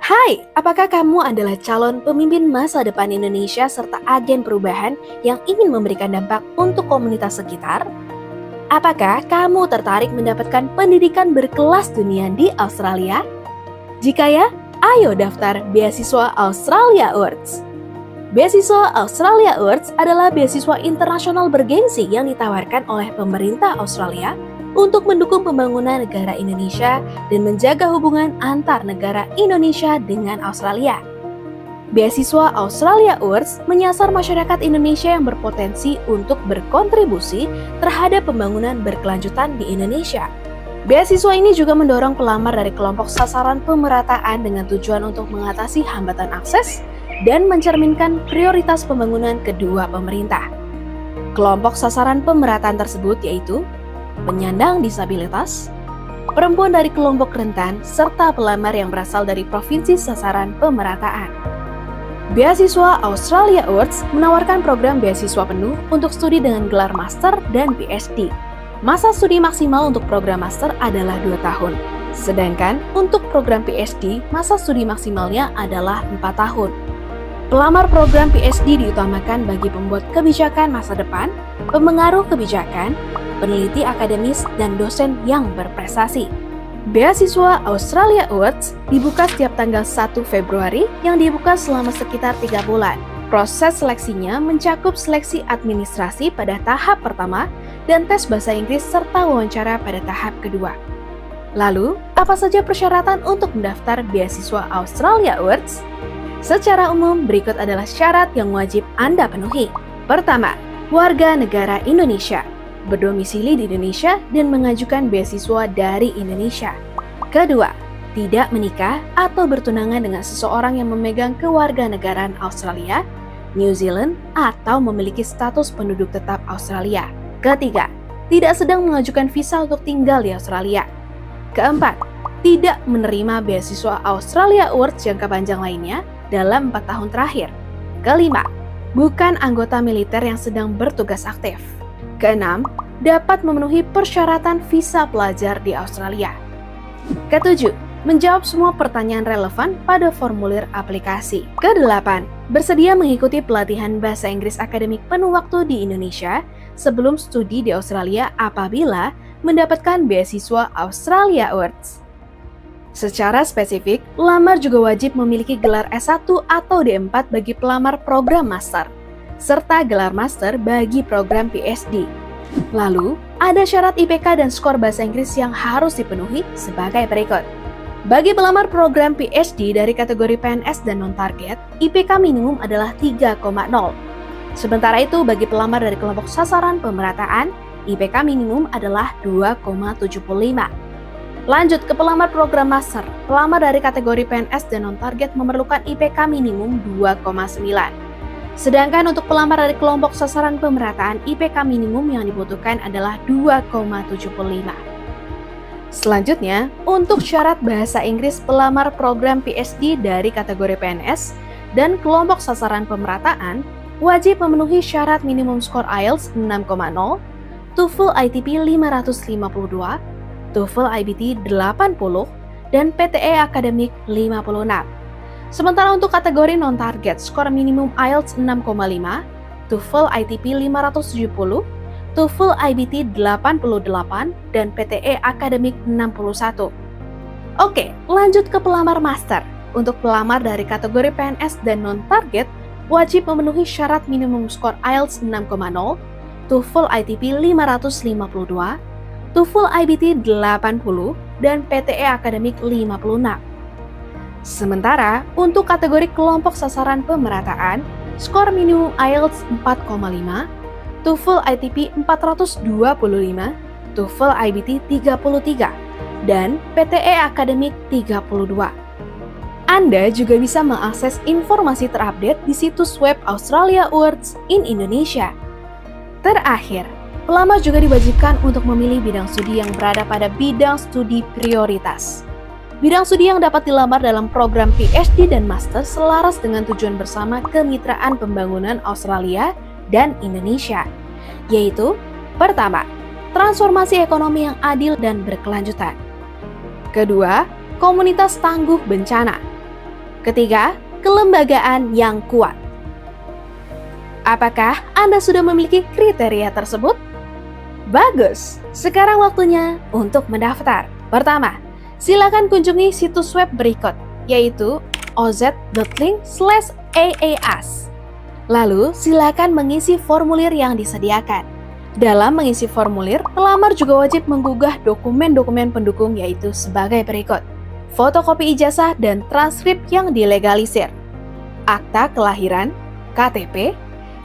Hai, apakah kamu adalah calon pemimpin masa depan Indonesia serta agen perubahan yang ingin memberikan dampak untuk komunitas sekitar? Apakah kamu tertarik mendapatkan pendidikan berkelas dunia di Australia? Jika ya, ayo daftar beasiswa Australia Awards. Beasiswa Australia Awards adalah beasiswa internasional bergengsi yang ditawarkan oleh pemerintah Australia untuk mendukung pembangunan negara Indonesia dan menjaga hubungan antar negara Indonesia dengan Australia. Beasiswa Australia Awards menyasar masyarakat Indonesia yang berpotensi untuk berkontribusi terhadap pembangunan berkelanjutan di Indonesia. Beasiswa ini juga mendorong pelamar dari kelompok sasaran pemerataan dengan tujuan untuk mengatasi hambatan akses dan mencerminkan prioritas pembangunan kedua pemerintah. Kelompok sasaran pemerataan tersebut yaitu penyandang disabilitas, perempuan dari kelompok rentan, serta pelamar yang berasal dari provinsi sasaran pemerataan. Beasiswa Australia Awards menawarkan program beasiswa penuh untuk studi dengan gelar master dan PhD. Masa studi maksimal untuk program master adalah 2 tahun, sedangkan untuk program PhD, masa studi maksimalnya adalah 4 tahun. Pelamar program PhD diutamakan bagi pembuat kebijakan masa depan, pemengaruh kebijakan, peneliti akademis, dan dosen yang berprestasi. Beasiswa Australia Awards dibuka setiap tanggal 1 Februari yang dibuka selama sekitar 3 bulan. Proses seleksinya mencakup seleksi administrasi pada tahap pertama dan tes bahasa Inggris serta wawancara pada tahap kedua. Lalu, apa saja persyaratan untuk mendaftar beasiswa Australia Awards? Secara umum, berikut adalah syarat yang wajib Anda penuhi. Pertama, warga negara Indonesia, berdomisili di Indonesia dan mengajukan beasiswa dari Indonesia. Kedua, tidak menikah atau bertunangan dengan seseorang yang memegang kewarganegaraan Australia, New Zealand, atau memiliki status penduduk tetap Australia. Ketiga, tidak sedang mengajukan visa untuk tinggal di Australia. Keempat, tidak menerima beasiswa Australia Awards jangka panjang lainnya dalam 4 tahun terakhir. Kelima, bukan anggota militer yang sedang bertugas aktif. Keenam, dapat memenuhi persyaratan visa pelajar di Australia. Ketujuh, menjawab semua pertanyaan relevan pada formulir aplikasi. Kedelapan, bersedia mengikuti pelatihan bahasa Inggris akademik penuh waktu di Indonesia sebelum studi di Australia apabila mendapatkan beasiswa Australia Awards. Secara spesifik, pelamar juga wajib memiliki gelar S1 atau D4 bagi pelamar program master, serta gelar master bagi program PhD. Lalu, ada syarat IPK dan skor bahasa Inggris yang harus dipenuhi sebagai berikut. Bagi pelamar program PhD dari kategori PNS dan non-target, IPK minimum adalah 3,0. Sementara itu, bagi pelamar dari kelompok sasaran pemerataan, IPK minimum adalah 2,75. Lanjut ke pelamar program master, pelamar dari kategori PNS dan non-target memerlukan IPK minimum 2,9. Sedangkan untuk pelamar dari kelompok sasaran pemerataan, IPK minimum yang dibutuhkan adalah 2,75. Selanjutnya, untuk syarat bahasa Inggris pelamar program PhD dari kategori PNS dan kelompok sasaran pemerataan, wajib memenuhi syarat minimum skor IELTS 6,0, TOEFL ITP 552, TOEFL IBT 80, dan PTE akademik 56. Sementara untuk kategori non-target, skor minimum IELTS 6,5, TOEFL ITP 570, TOEFL IBT 88, dan PTE akademik 61. Oke, lanjut ke pelamar master. Untuk pelamar dari kategori PNS dan non-target, wajib memenuhi syarat minimum skor IELTS 6,0, TOEFL ITP 552, TOEFL IBT 80, dan PTE akademik 56. Sementara untuk kategori kelompok sasaran pemerataan, skor minimum IELTS 4,5, TOEFL ITP 425, TOEFL IBT 33, dan PTE akademik 32. Anda juga bisa mengakses informasi terupdate di situs web Australia Awards in Indonesia. Terakhir, pelamar juga diwajibkan untuk memilih bidang studi yang berada pada bidang studi prioritas. Bidang studi yang dapat dilamar dalam program PhD dan Master selaras dengan tujuan bersama kemitraan pembangunan Australia dan Indonesia, yaitu pertama, transformasi ekonomi yang adil dan berkelanjutan. Kedua, komunitas tangguh bencana. Ketiga, kelembagaan yang kuat. Apakah Anda sudah memiliki kriteria tersebut? Bagus, sekarang waktunya untuk mendaftar. Pertama, silakan kunjungi situs web berikut, yaitu oz.link/aas. Lalu, silakan mengisi formulir yang disediakan. Dalam mengisi formulir, pelamar juga wajib menggugah dokumen-dokumen pendukung, yaitu sebagai berikut: fotokopi ijazah dan transkrip yang dilegalisir, akta kelahiran, KTP,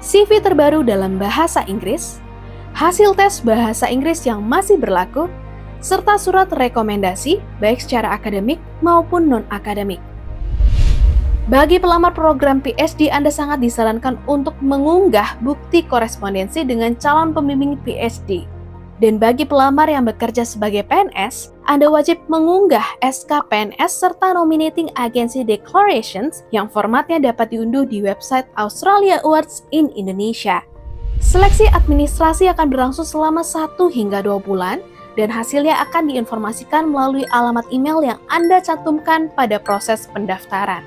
CV terbaru dalam bahasa Inggris, hasil tes bahasa Inggris yang masih berlaku, serta surat rekomendasi baik secara akademik maupun non-akademik. Bagi pelamar program PhD, Anda sangat disarankan untuk mengunggah bukti korespondensi dengan calon pembimbing PhD. Dan bagi pelamar yang bekerja sebagai PNS, Anda wajib mengunggah SK PNS serta Nominating Agency Declarations yang formatnya dapat diunduh di website Australia Awards in Indonesia. Seleksi administrasi akan berlangsung selama 1 hingga 2 bulan dan hasilnya akan diinformasikan melalui alamat email yang Anda cantumkan pada proses pendaftaran.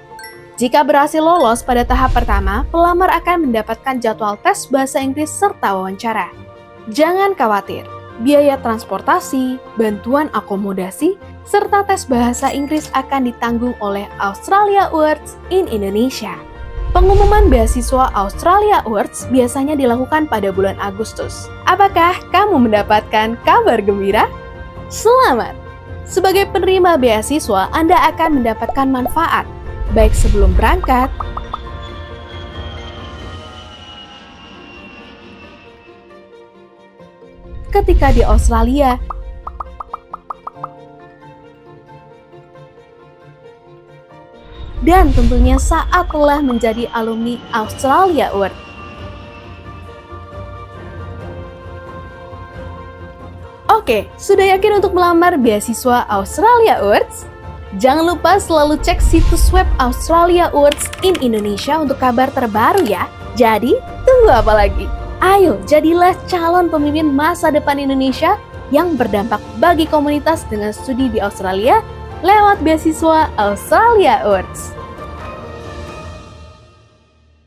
Jika berhasil lolos pada tahap pertama, pelamar akan mendapatkan jadwal tes bahasa Inggris serta wawancara. Jangan khawatir, biaya transportasi, bantuan akomodasi, serta tes bahasa Inggris akan ditanggung oleh Australia Awards in Indonesia. Pengumuman beasiswa Australia Awards biasanya dilakukan pada bulan Agustus. Apakah kamu mendapatkan kabar gembira? Selamat! Sebagai penerima beasiswa, Anda akan mendapatkan manfaat, baik sebelum berangkat, ketika di Australia, dan tentunya saat telah menjadi alumni Australia Award. Oke, sudah yakin untuk melamar beasiswa Australia Awards? Jangan lupa selalu cek situs web Australia Awards in Indonesia untuk kabar terbaru ya. Jadi, tunggu apa lagi? Ayo, jadilah calon pemimpin masa depan Indonesia yang berdampak bagi komunitas dengan studi di Australia lewat beasiswa Australia Awards.